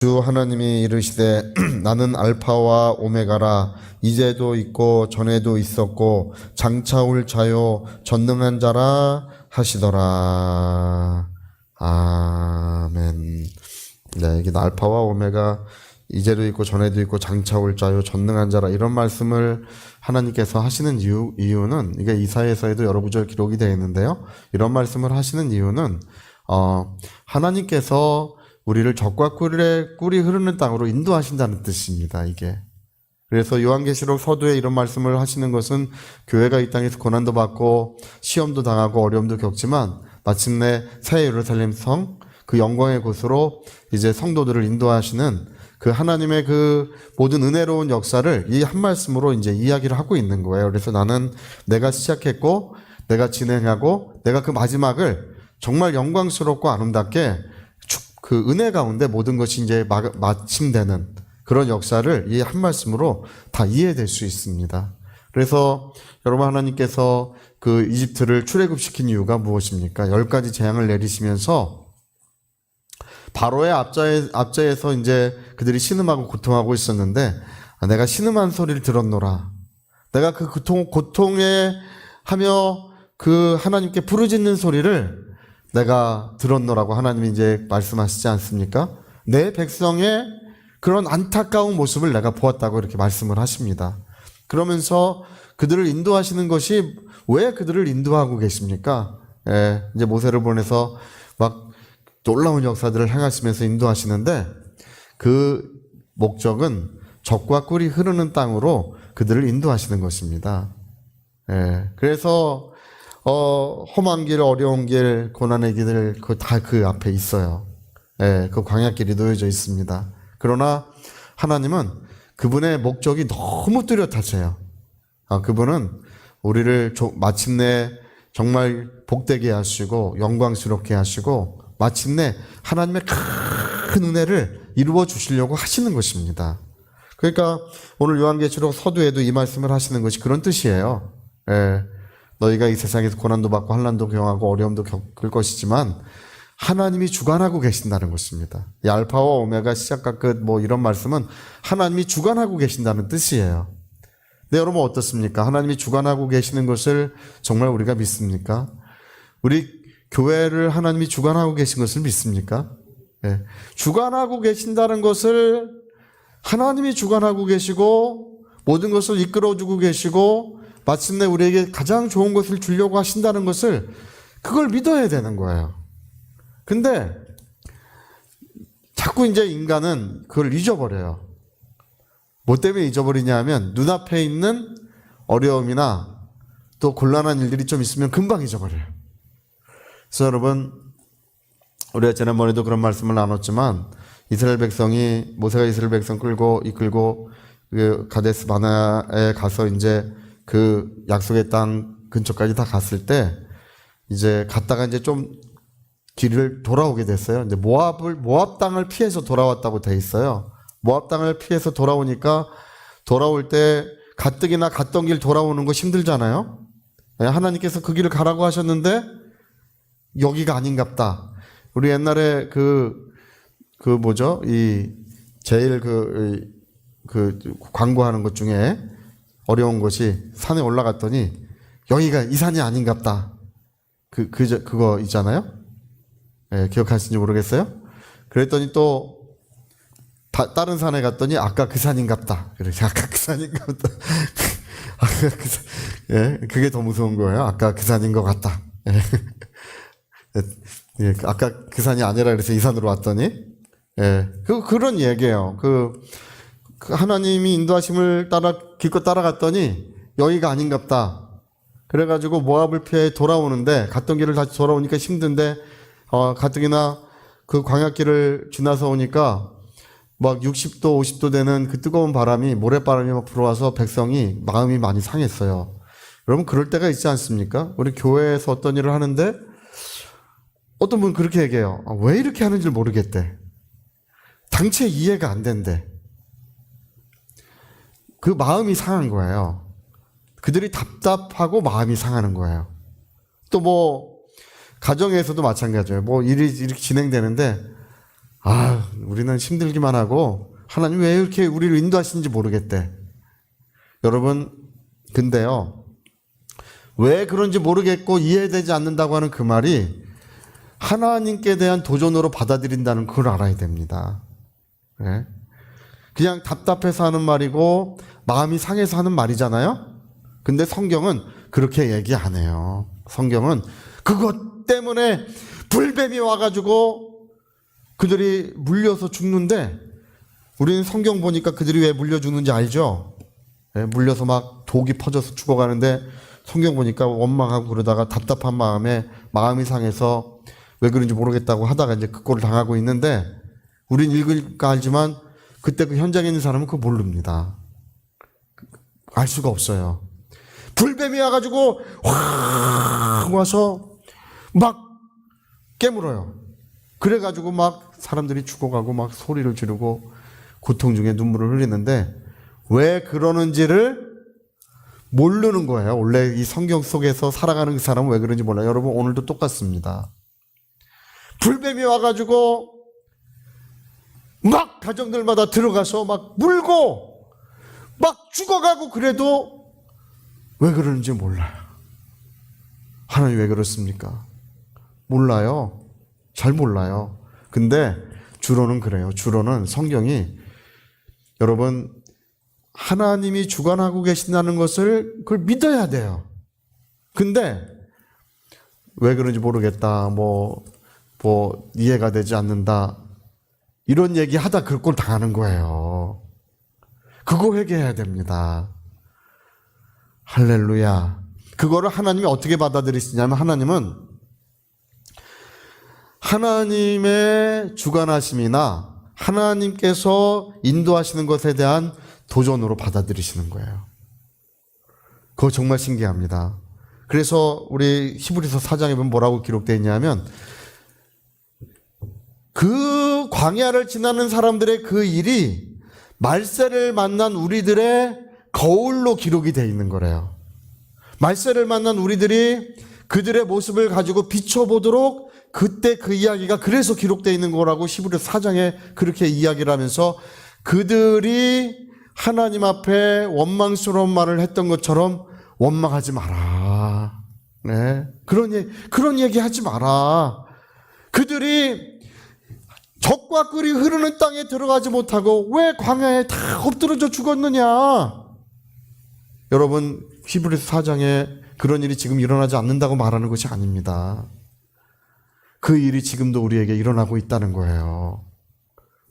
주 하나님이 이르시되 나는 알파와 오메가라. 이제도 있고 전에도 있었고 장차 올 자요 전능한 자라 하시더라. 아멘. 네, 이게 알파와 오메가, 이제도 있고 전에도 있고 장차 올 자요 전능한 자라, 이런 말씀을 하나님께서 하시는 이유는, 이게 이사야서에도 여러 구절 기록이 되어 있는데요, 이런 말씀을 하시는 이유는 하나님께서 우리를 적과 꿀이 흐르는 땅으로 인도하신다는 뜻입니다. 이게. 그래서 요한계시록 서두에 이런 말씀을 하시는 것은, 교회가 이 땅에서 고난도 받고 시험도 당하고 어려움도 겪지만 마침내 새 예루살렘 성, 그 영광의 곳으로 이제 성도들을 인도하시는 그 하나님의 그 모든 은혜로운 역사를 이 한 말씀으로 이제 이야기를 하고 있는 거예요. 그래서 나는 내가 시작했고 내가 진행하고 내가 그 마지막을 정말 영광스럽고 아름답게 그 은혜 가운데 모든 것이 이제 마침되는 그런 역사를 이 한 말씀으로 다 이해될 수 있습니다. 그래서 여러분, 하나님께서 그 이집트를 출애굽시킨 이유가 무엇입니까? 10가지 재앙을 내리시면서 바로의 압제에서 이제 그들이 신음하고 고통하고 있었는데, 내가 신음한 소리를 들었노라. 내가 그 고통에 하며 그 하나님께 부르짖는 소리를 내가 들었노라고 하나님이 이제 말씀하시지 않습니까? 내 백성의 그런 안타까운 모습을 내가 보았다고 이렇게 말씀을 하십니다. 그러면서 그들을 인도하시는 것이, 왜 그들을 인도하고 계십니까? 이제 모세를 보내서 막 놀라운 역사들을 행하시면서 인도하시는데, 그 목적은 적과 꿀이 흐르는 땅으로 그들을 인도하시는 것입니다. 그래서 험한 길, 어려운 길, 고난의 길을 다 그 앞에 있어요. 그 광야길이 놓여져 있습니다. 그러나 하나님은 그분의 목적이 너무 뚜렷하세요. 그분은 우리를 마침내 정말 복되게 하시고 영광스럽게 하시고 마침내 하나님의 큰 은혜를 이루어 주시려고 하시는 것입니다. 그러니까 오늘 요한계시록 서두에도 이 말씀을 하시는 것이 그런 뜻이에요. 너희가 이 세상에서 고난도 받고 환난도 경하고 어려움도 겪을 것이지만 하나님이 주관하고 계신다는 것입니다. 이 알파와 오메가, 시작과 끝, 이런 말씀은 하나님이 주관하고 계신다는 뜻이에요. 네, 여러분 어떻습니까? 하나님이 주관하고 계시는 것을 정말 우리가 믿습니까? 우리 교회를 하나님이 주관하고 계신 것을 믿습니까? 주관하고 계신다는 것을, 하나님이 주관하고 계시고 모든 것을 이끌어주고 계시고 마침내 우리에게 가장 좋은 것을 주려고 하신다는 것을, 그걸 믿어야 되는 거예요. 근데 자꾸 이제 인간은 그걸 잊어버려요. 뭐 때문에 잊어버리냐 하면, 눈앞에 있는 어려움이나 또 곤란한 일들이 좀 있으면 금방 잊어버려요. 그래서 여러분, 우리가 지난번에도 그런 말씀을 나눴지만, 이스라엘 백성이, 모세가 이스라엘 백성 이끌고 그 가데스 바네아에 가서 이제 그 약속의 땅 근처까지 다 갔을 때, 이제 갔다가 이제 좀 길을 돌아오게 됐어요. 이제 모압 땅을 피해서 돌아왔다고 돼 있어요. 모압 땅을 피해서 돌아오니까, 돌아올 때 가뜩이나 갔던 길 돌아오는 거 힘들잖아요. 하나님께서 그 길을 가라고 하셨는데 여기가 아닌갑다. 우리 옛날에 제일 광고하는 것 중에 어려운 것이, 산에 올라갔더니 여기가 이 산이 아닌갑다. 그거 있잖아요. 기억하시는지 모르겠어요. 그랬더니 또 다른 산에 갔더니 아까 그 산인갑다. 그래, 아까 그 산인갑다. 그게 더 무서운 거예요. 아까 그 산인 것 같다. 아까 그 산이 아니라 그래서 이 산으로 왔더니, 그런 얘기예요. 하나님이 인도하심을 기껏 따라갔더니 여기가 아닌갑다. 그래가지고 모압을 피해 돌아오는데, 갔던 길을 다시 돌아오니까 힘든데, 가뜩이나 그 광야길을 지나서 오니까 막 60도, 50도 되는 그 뜨거운 바람이, 모래바람이 막 불어와서 백성이 마음이 많이 상했어요. 여러분, 그럴 때가 있지 않습니까? 우리 교회에서 어떤 일을 하는데 어떤 분 그렇게 얘기해요. 왜 이렇게 하는지 모르겠대. 당최 이해가 안 된대. 그 마음이 상한 거예요. 그들이 답답하고 마음이 상하는 거예요. 또 가정에서도 마찬가지예요. 일이 이렇게 진행되는데 우리는 힘들기만 하고 하나님 왜 이렇게 우리를 인도하시는지 모르겠대. 여러분, 근데요, 왜 그런지 모르겠고 이해되지 않는다고 하는 그 말이 하나님께 대한 도전으로 받아들인다는 걸 알아야 됩니다. 네? 그냥 답답해서 하는 말이고 마음이 상해서 하는 말이잖아요. 근데 성경은 그렇게 얘기 안 해요. 성경은 그것 때문에 불뱀이 와가지고 그들이 물려서 죽는데, 우리는 성경 보니까 그들이 왜 물려 죽는지 알죠? 네, 물려서 막 독이 퍼져서 죽어가는데 성경 보니까 원망하고 그러다가 답답한 마음이 상해서 왜 그런지 모르겠다고 하다가 이제 그 꼴을 당하고 있는데, 우린 읽으니까 알지만 그때 그 현장에 있는 사람은 그거 모릅니다. 알 수가 없어요. 불뱀이 와가지고 확 와서 막 깨물어요. 그래가지고 막 사람들이 죽어가고 막 소리를 지르고 고통 중에 눈물을 흘리는데 왜 그러는지를 모르는 거예요. 원래 이 성경 속에서 살아가는 그 사람은 왜 그런지 몰라요. 여러분, 오늘도 똑같습니다. 불뱀이 와가지고 막 가정들마다 들어가서 막 물고 막 죽어가고 그래도 왜 그러는지 몰라요. 하나님 왜 그렇습니까? 몰라요. 잘 몰라요. 근데 주로는 그래요. 주로는 성경이, 여러분, 하나님이 주관하고 계신다는 것을 그걸 믿어야 돼요. 근데 왜 그런지 모르겠다, 뭐 이해가 되지 않는다, 이런 얘기 하다 그 꼴 당하는 거예요. 그거 회개해야 됩니다. 할렐루야. 그거를 하나님이 어떻게 받아들이시냐면, 하나님의 주관하심이나 하나님께서 인도하시는 것에 대한 도전으로 받아들이시는 거예요. 그거 정말 신기합니다. 그래서 우리 히브리서 4장에 보면 뭐라고 기록되어 있냐면, 그 광야를 지나는 사람들의 그 일이 말세를 만난 우리들의 거울로 기록이 되어 있는 거래요. 말세를 만난 우리들이 그들의 모습을 가지고 비춰보도록 그때 그 이야기가 그래서 기록되어 있는 거라고 히브리서 4장에 그렇게 이야기를 하면서, 그들이 하나님 앞에 원망스러운 말을 했던 것처럼 원망하지 마라. 네. 그런 얘기 하지 마라. 그들이 적과 꿀이 흐르는 땅에 들어가지 못하고 왜 광야에 다 엎드러져 죽었느냐. 여러분, 히브리서 4장에 그런 일이 지금 일어나지 않는다고 말하는 것이 아닙니다. 그 일이 지금도 우리에게 일어나고 있다는 거예요.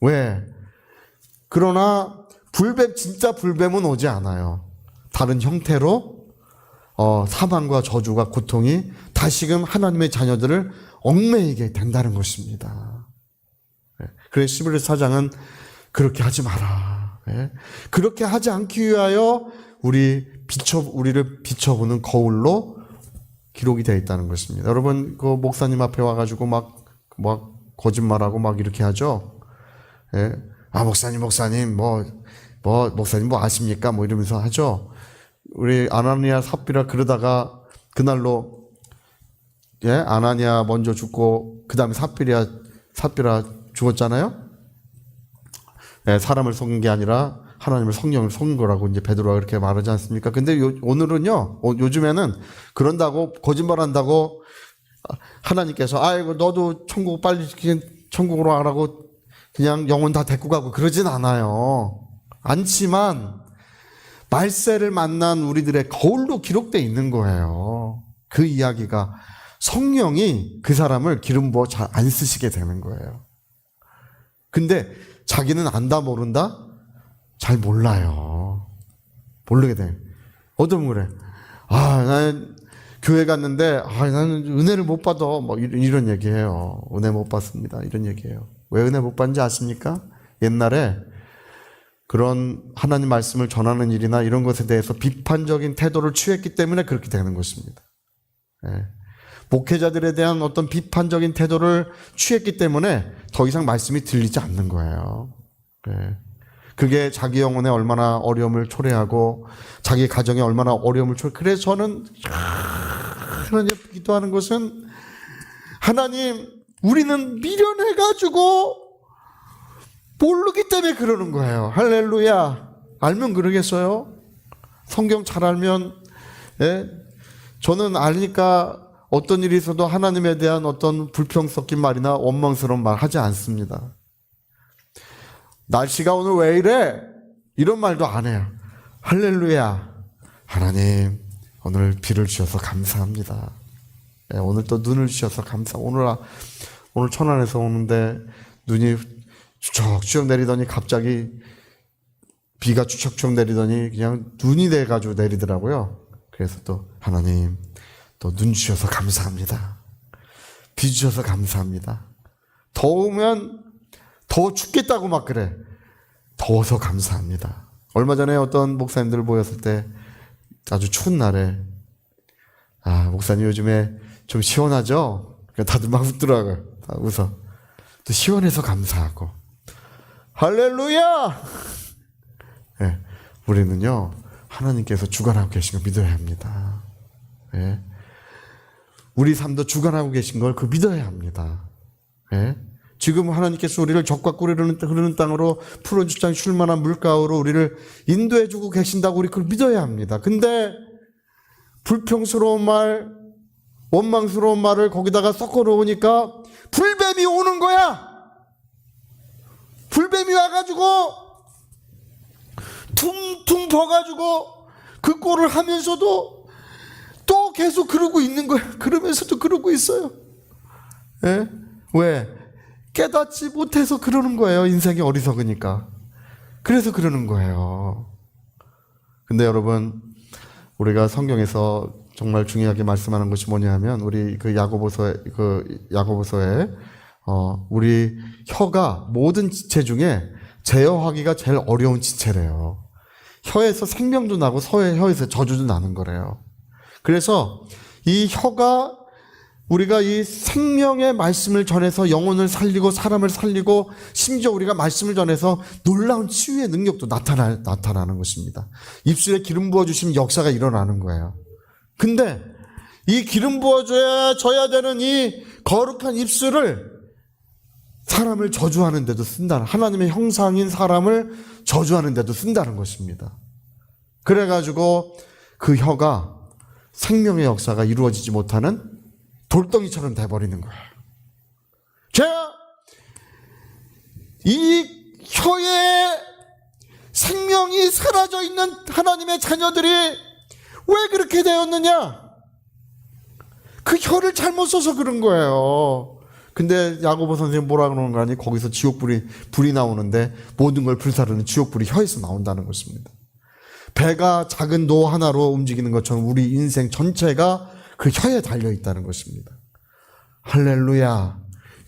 왜? 그러나 진짜 불뱀은 오지 않아요. 다른 형태로 사망과 저주가, 고통이 다시금 하나님의 자녀들을 얽매이게 된다는 것입니다. 그래서 히브리서 4장은 그렇게 하지 마라. 그렇게 하지 않기 위하여 우리를 비춰보는 거울로 기록이 되어 있다는 것입니다. 여러분, 그 목사님 앞에 와가지고 막 거짓말하고 막 이렇게 하죠. 목사님, 목사님 뭐 아십니까? 뭐 이러면서 하죠. 우리 아나니아 삽비라 그러다가 그날로, 아나니아 먼저 죽고 그 다음에 삽비라 죽었잖아요. 사람을 속인 게 아니라 하나님을, 성령을 속인 거라고 이제 베드로가 그렇게 말하지 않습니까? 근데 오늘은요, 요즘에는 그런다고, 거짓말한다고 하나님께서 아이고 너도 천국 빨리 천국으로 가라고 그냥 영혼 다 데리고 가고 그러진 않지만 말세를 만난 우리들의 거울로 기록되어 있는 거예요. 그 이야기가 성령이 그 사람을 기름 부어 잘 안 쓰시게 되는 거예요. 근데 자기는 안다 모른다? 잘 몰라요. 모르게 돼요. 어떤 그래. 나는 교회 갔는데 나는 은혜를 못 받아. 뭐 이런 얘기해요. 은혜 못 받습니다. 이런 얘기해요. 왜 은혜 못 받는지 아십니까? 옛날에 그런 하나님 말씀을 전하는 일이나 이런 것에 대해서 비판적인 태도를 취했기 때문에 그렇게 되는 것입니다. 목회자들에 대한 어떤 비판적인 태도를 취했기 때문에 더 이상 말씀이 들리지 않는 거예요. 그게 자기 영혼에 얼마나 어려움을 초래하고 자기 가정에 얼마나 어려움을 그래서 저는 하나님 기도하는 것은, 하나님, 우리는 미련해가지고 모르기 때문에 그러는 거예요. 할렐루야. 알면 그러겠어요? 성경 잘 알면, 예? 저는 아니까 어떤 일이 있어도 하나님에 대한 어떤 불평 섞인 말이나 원망스러운 말 하지 않습니다. 날씨가 오늘 왜 이래? 이런 말도 안 해요. 할렐루야. 하나님, 오늘 비를 주셔서 감사합니다. 예, 오늘 또 눈을 주셔서 오늘 천안에서 오는데 눈이 추적추적 내리더니 갑자기 비가 추적추적 내리더니 그냥 눈이 돼가지고 내리더라고요. 그래서 또 하나님, 또 눈 주셔서 감사합니다. 비 주셔서 감사합니다. 더우면 더 춥겠다고 막 그래. 더워서 감사합니다. 얼마 전에 어떤 목사님들 모였을 때 아주 추운 날에 목사님 요즘에 좀 시원하죠? 다들 막 웃더라고요. 다 웃어. 또 시원해서 감사하고. 할렐루야! 네, 우리는요, 하나님께서 주관하고 계신 걸 믿어야 합니다. 네. 우리 삶도 주관하고 계신 걸 믿어야 합니다. 네. 지금 하나님께서 우리를 적과 꿀이 흐르는 땅으로 푸른 주장 쉴 만한 물가로 우리를 인도해주고 계신다고 우리 그걸 믿어야 합니다. 근데 불평스러운 말, 원망스러운 말을 거기다가 섞어 놓으니까 불뱀이 오는 거야. 불뱀이 와가지고 퉁퉁 퍼가지고 그 꼴을 하면서도 또 계속 그러고 있는 거야. 그러면서도 그러고 있어요. 예? 왜? 깨닫지 못해서 그러는 거예요. 인생이 어리석으니까. 그래서 그러는 거예요. 근데 여러분, 우리가 성경에서 정말 중요하게 말씀하는 것이 뭐냐면 우리 야고보서에 우리 혀가 모든 지체 중에 제어하기가 제일 어려운 지체래요. 혀에서 생명도 나고 혀에서 저주도 나는 거래요. 그래서 이 혀가 우리가 이 생명의 말씀을 전해서 영혼을 살리고 사람을 살리고 심지어 우리가 말씀을 전해서 놀라운 치유의 능력도 나타나는 것입니다. 입술에 기름 부어주시면 역사가 일어나는 거예요. 근데 이 기름 부어줘야 되는 이 거룩한 입술을 사람을 저주하는 데도 쓴다는, 하나님의 형상인 사람을 저주하는 데도 쓴다는 것입니다. 그래가지고 그 혀가 생명의 역사가 이루어지지 못하는 돌덩이처럼 돼버리는 거예요. 제가 이 혀에 생명이 사라져 있는 하나님의 자녀들이 왜 그렇게 되었느냐? 그 혀를 잘못 써서 그런 거예요. 근데 야고보 선생님 뭐라 그러는 거 아니? 거기서 불이 나오는데 모든 걸 불사르는 지옥불이 혀에서 나온다는 것입니다. 배가 작은 노 하나로 움직이는 것처럼 우리 인생 전체가 그 혀에 달려있다는 것입니다. 할렐루야.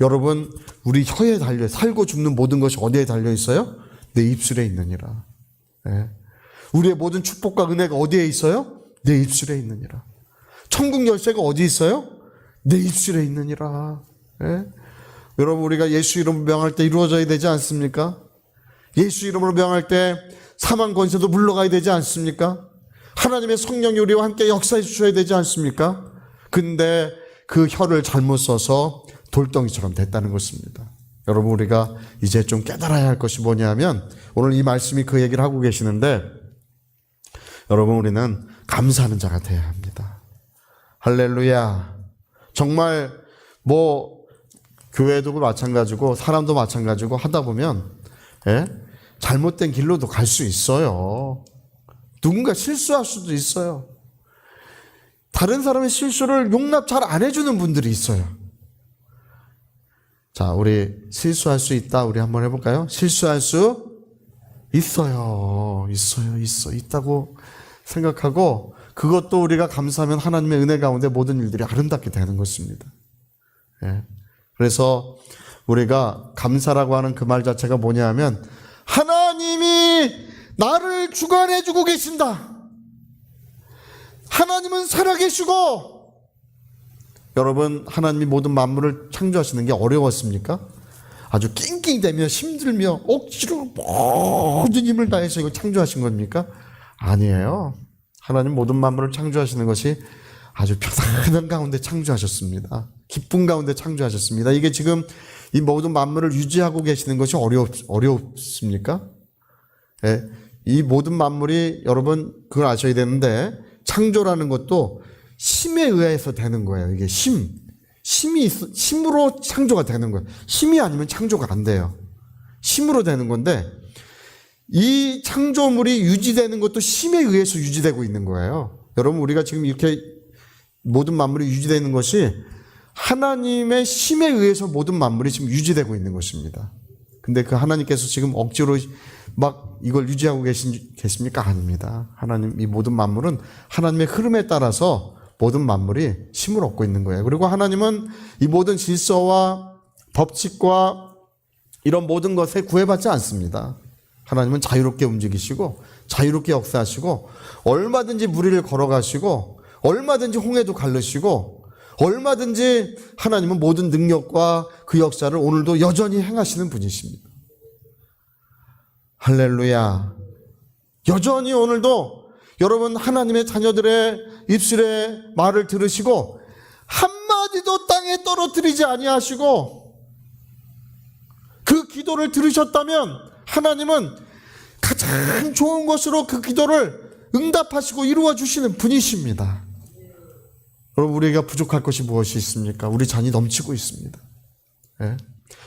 여러분, 우리 혀에 살고 죽는 모든 것이 어디에 달려있어요? 내 입술에 있느니라. 네. 우리의 모든 축복과 은혜가 어디에 있어요? 내 입술에 있느니라. 천국 열쇠가 어디 있어요? 내 입술에 있느니라. 네. 여러분, 우리가 예수 이름으로 명할 때 이루어져야 되지 않습니까? 예수 이름으로 명할 때 사망 권세도 물러가야 되지 않습니까? 하나님의 성령이 우리와 함께 역사해 주셔야 되지 않습니까? 근데 그 혀를 잘못 써서 돌덩이처럼 됐다는 것입니다. 여러분, 우리가 이제 좀 깨달아야 할 것이 뭐냐면 오늘 이 말씀이 그 얘기를 하고 계시는데 여러분, 우리는 감사하는 자가 되어야 합니다. 할렐루야. 정말 교회도 마찬가지고 사람도 마찬가지고 하다 보면 잘못된 길로도 갈 수 있어요. 누군가 실수할 수도 있어요. 다른 사람의 실수를 용납 잘 안 해주는 분들이 있어요. 자, 우리 실수할 수 있다. 우리 한번 해볼까요? 실수할 수 있어요. 있다고 생각하고 그것도 우리가 감사하면 하나님의 은혜 가운데 모든 일들이 아름답게 되는 것입니다. 예. 그래서 우리가 감사라고 하는 그 말 자체가 뭐냐 하면 하나님이 나를 주관해주고 계신다. 하나님은 살아계시고, 여러분, 하나님이 모든 만물을 창조하시는 게 어려웠습니까? 아주 낑낑대며 힘들며 억지로 모든 힘을 다해서 이걸 창조하신 겁니까? 아니에요. 하나님 모든 만물을 창조하시는 것이 아주 편안한 가운데 창조하셨습니다. 기쁨 가운데 창조하셨습니다. 이게 지금 이 모든 만물을 유지하고 계시는 것이 어렵습니까? 예, 이 모든 만물이 여러분 그걸 아셔야 되는데 창조라는 것도 힘에 의해서 되는 거예요. 이게 힘으로 창조가 되는 거예요. 힘이 아니면 창조가 안 돼요. 힘으로 되는 건데 이 창조물이 유지되는 것도 힘에 의해서 유지되고 있는 거예요. 여러분 우리가 지금 이렇게 모든 만물이 유지되는 것이 하나님의 힘에 의해서 모든 만물이 지금 유지되고 있는 것입니다. 근데 그 하나님께서 지금 억지로 막 이걸 유지하고 계십니까? 아닙니다. 하나님 이 모든 만물은 하나님의 흐름에 따라서 모든 만물이 힘을 얻고 있는 거예요. 그리고 하나님은 이 모든 질서와 법칙과 이런 모든 것에 구애받지 않습니다. 하나님은 자유롭게 움직이시고 자유롭게 역사하시고 얼마든지 무리를 걸어가시고 얼마든지 홍해도 가르시고 얼마든지 하나님은 모든 능력과 그 역사를 오늘도 여전히 행하시는 분이십니다. 할렐루야. 여전히 오늘도 여러분 하나님의 자녀들의 입술의 말을 들으시고 한마디도 땅에 떨어뜨리지 아니하시고 그 기도를 들으셨다면 하나님은 가장 좋은 것으로 그 기도를 응답하시고 이루어 주시는 분이십니다. 여러분 우리가 부족할 것이 무엇이 있습니까? 우리 잔이 넘치고 있습니다. 예?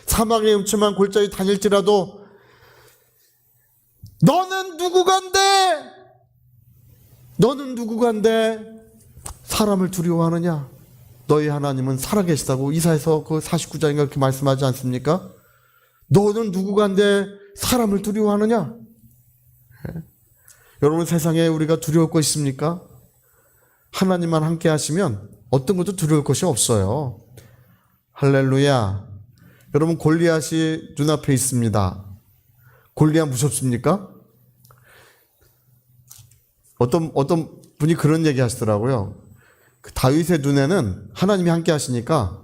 사막의 음침한 골짜기 다닐지라도 너는 누구간데 사람을 두려워하느냐? 너희 하나님은 살아계시다고 이사야서 그 49장인가 그렇게 말씀하지 않습니까? 너는 누구간데 사람을 두려워하느냐? 예? 여러분 세상에 우리가 두려울 거 있습니까? 하나님만 함께 하시면 어떤 것도 두려울 것이 없어요. 할렐루야. 여러분 골리앗이 눈앞에 있습니다. 골리앗 무섭습니까? 어떤 분이 그런 얘기 하시더라고요. 그 다윗의 눈에는 하나님이 함께 하시니까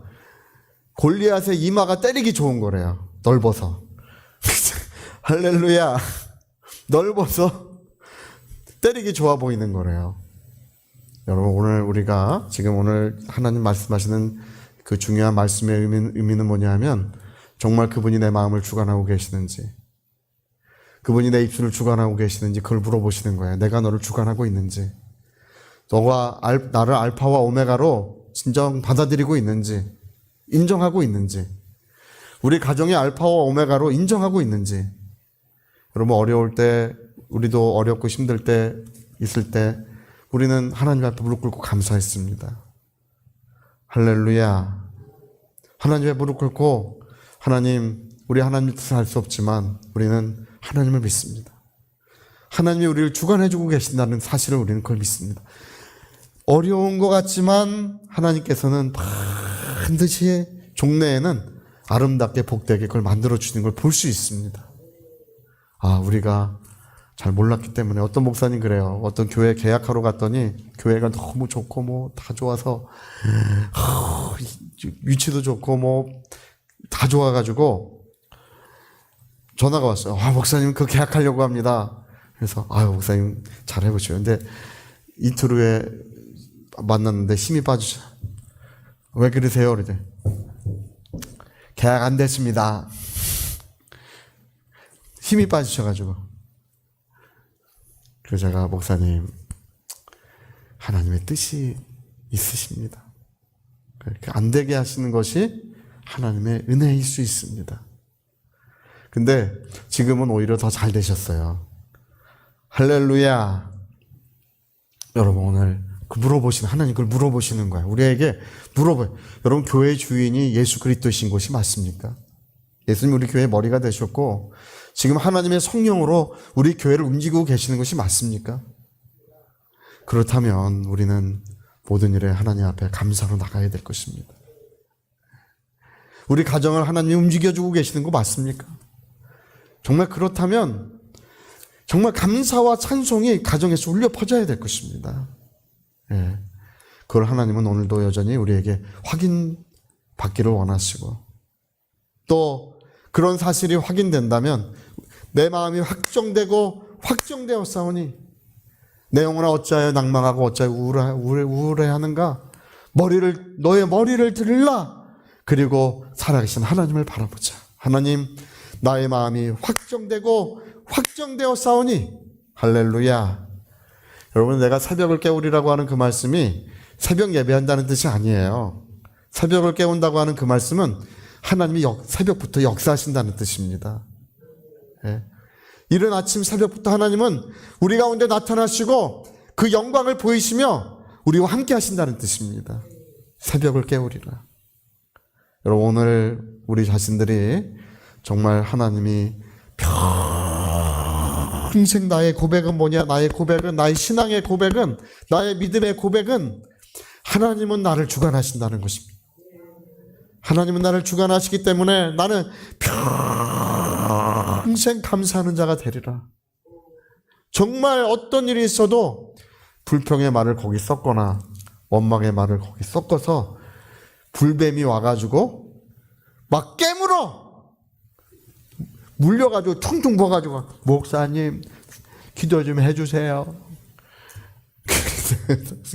골리앗의 이마가 때리기 좋은 거래요. 넓어서. 할렐루야. 넓어서 때리기 좋아 보이는 거래요. 여러분 오늘 우리가 지금 오늘 하나님 말씀하시는 그 중요한 말씀의 의미는 뭐냐 하면 정말 그분이 내 마음을 주관하고 계시는지 그분이 내 입술을 주관하고 계시는지 그걸 물어보시는 거예요. 내가 너를 주관하고 있는지 너가 나를 알파와 오메가로 진정 받아들이고 있는지 인정하고 있는지 우리 가정의 알파와 오메가로 인정하고 있는지 여러분 어려울 때 우리도 어렵고 힘들 때 있을 때 우리는 하나님 앞에 무릎 꿇고 감사했습니다. 할렐루야. 하나님 앞에 무릎 꿇고 하나님 우리 하나님 뜻을 알 수 없지만 우리는 하나님을 믿습니다. 하나님이 우리를 주관해주고 계신다는 사실을 우리는 그걸 믿습니다. 어려운 것 같지만 하나님께서는 반드시 종래에는 아름답게 복되게 그걸 만들어주시는 걸 볼 수 있습니다. 우리가 잘 몰랐기 때문에 어떤 목사님 그래요. 어떤 교회 계약하러 갔더니 교회가 너무 좋고 뭐 다 좋아서 위치도 좋고 뭐 다 좋아가지고 전화가 왔어요. 목사님 그 계약하려고 합니다. 그래서 목사님 잘 해보시오. 근데 이틀 후에 만났는데 힘이 빠지죠. 왜 그러세요? 그러더니 계약 안 됐습니다. 힘이 빠지셔가지고. 그래서 제가 목사님 하나님의 뜻이 있으십니다. 그렇게 안 되게 하시는 것이 하나님의 은혜일 수 있습니다. 근데 지금은 오히려 더 잘 되셨어요. 할렐루야. 여러분 오늘 하나님 그걸 물어보시는 거예요. 우리에게 물어봐요. 여러분 교회 주인이 예수 그리스도이신 것이 맞습니까? 예수님 우리 교회의 머리가 되셨고 지금 하나님의 성령으로 우리 교회를 움직이고 계시는 것이 맞습니까? 그렇다면 우리는 모든 일에 하나님 앞에 감사로 나가야 될 것입니다. 우리 가정을 하나님이 움직여주고 계시는 거 맞습니까? 정말 그렇다면 정말 감사와 찬송이 가정에서 울려 퍼져야 될 것입니다. 예. 그걸 하나님은 오늘도 여전히 우리에게 확인받기를 원하시고 또 그런 사실이 확인된다면 내 마음이 확정되었사오니 내 영혼아 어찌하여 낭망하고 어찌하여 우울해하는가? 너의 머리를 들라. 그리고 살아계신 하나님을 바라보자. 하나님, 나의 마음이 확정되어 싸우니 할렐루야. 여러분, 내가 새벽을 깨우리라고 하는 그 말씀이 새벽 예배한다는 뜻이 아니에요. 새벽을 깨운다고 하는 그 말씀은 하나님이 새벽부터 역사하신다는 뜻입니다. 예. 이른 아침 새벽부터 하나님은 우리 가운데 나타나시고 그 영광을 보이시며 우리와 함께 하신다는 뜻입니다. 새벽을 깨우리라. 여러분, 오늘 우리 자신들이 정말 하나님이 평생 나의 고백은 뭐냐? 나의 고백은, 나의 신앙의 고백은, 나의 믿음의 고백은 하나님은 나를 주관하신다는 것입니다. 하나님은 나를 주관하시기 때문에 나는 평생 감사하는 자가 되리라. 정말 어떤 일이 있어도 불평의 말을 거기 섞거나 원망의 말을 거기 섞어서 불뱀이 와가지고 막 깨물어! 물려가지고 퉁퉁 부어가지고 목사님 기도 좀 해주세요.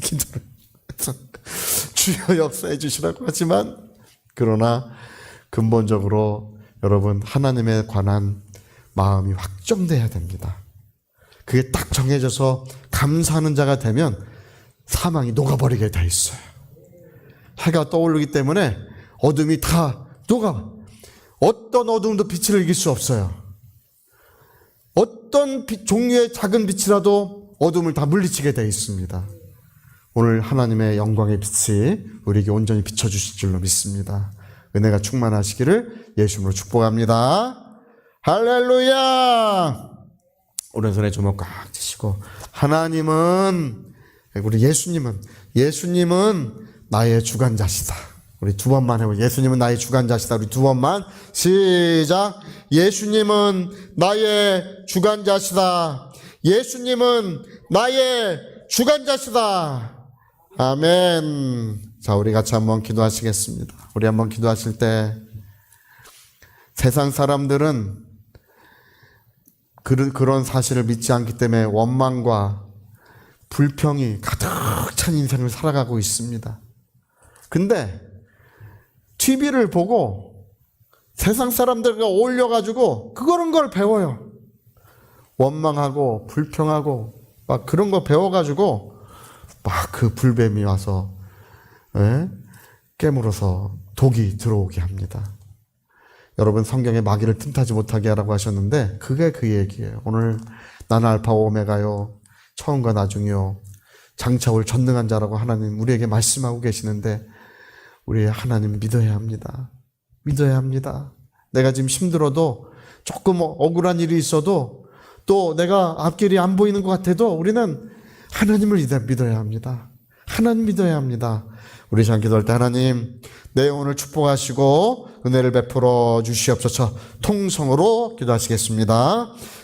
기도를 주여 역사해 주시라고 하지만, 그러나 근본적으로 여러분, 하나님에 관한 마음이 확정돼야 됩니다. 그게 딱 정해져서 감사하는 자가 되면 사망이 녹아버리게 돼 있어요. 해가 떠오르기 때문에 어둠이 다 녹아. 어떤 어둠도 빛을 이길 수 없어요. 어떤 종류의 작은 빛이라도 어둠을 다 물리치게 돼 있습니다. 오늘 하나님의 영광의 빛이 우리에게 온전히 비춰주실 줄로 믿습니다. 은혜가 충만하시기를 예수님으로 축복합니다. 할렐루야! 오른손에 주먹 꽉 쥐시고, 하나님은, 우리 예수님은 나의 주관자시다. 우리 두 번만 해보죠. 예수님은 나의 주관자시다. 우리 두 번만. 시작. 예수님은 나의 주관자시다. 예수님은 나의 주관자시다. 아멘. 자, 우리 같이 한번 기도하시겠습니다. 우리 한번 기도하실 때, 세상 사람들은 그런 사실을 믿지 않기 때문에 원망과 불평이 가득 찬 인생을 살아가고 있습니다. 근데 TV를 보고 세상 사람들과 어울려가지고 그런 걸 배워요. 원망하고 불평하고 막 그런 거 배워가지고 막 그 불뱀이 와서 깨물어서 독이 들어오게 합니다. 여러분, 성경에 마귀를 틈타지 못하게 하라고 하셨는데 그게 그 얘기예요. 오늘 나는 알파와 오메가요, 처음과 나중이요, 장차 올 전능한 자라고 하나님 우리에게 말씀하고 계시는데, 우리 하나님 믿어야 합니다. 믿어야 합니다. 내가 지금 힘들어도, 조금 억울한 일이 있어도, 또 내가 앞길이 안 보이는 것 같아도 우리는 하나님을 믿어야 합니다. 하나님 믿어야 합니다. 우리 시간 기도할 때, 하나님 내 영혼을 축복하시고 은혜를 베풀어 주시옵소서. 통성으로 기도하시겠습니다.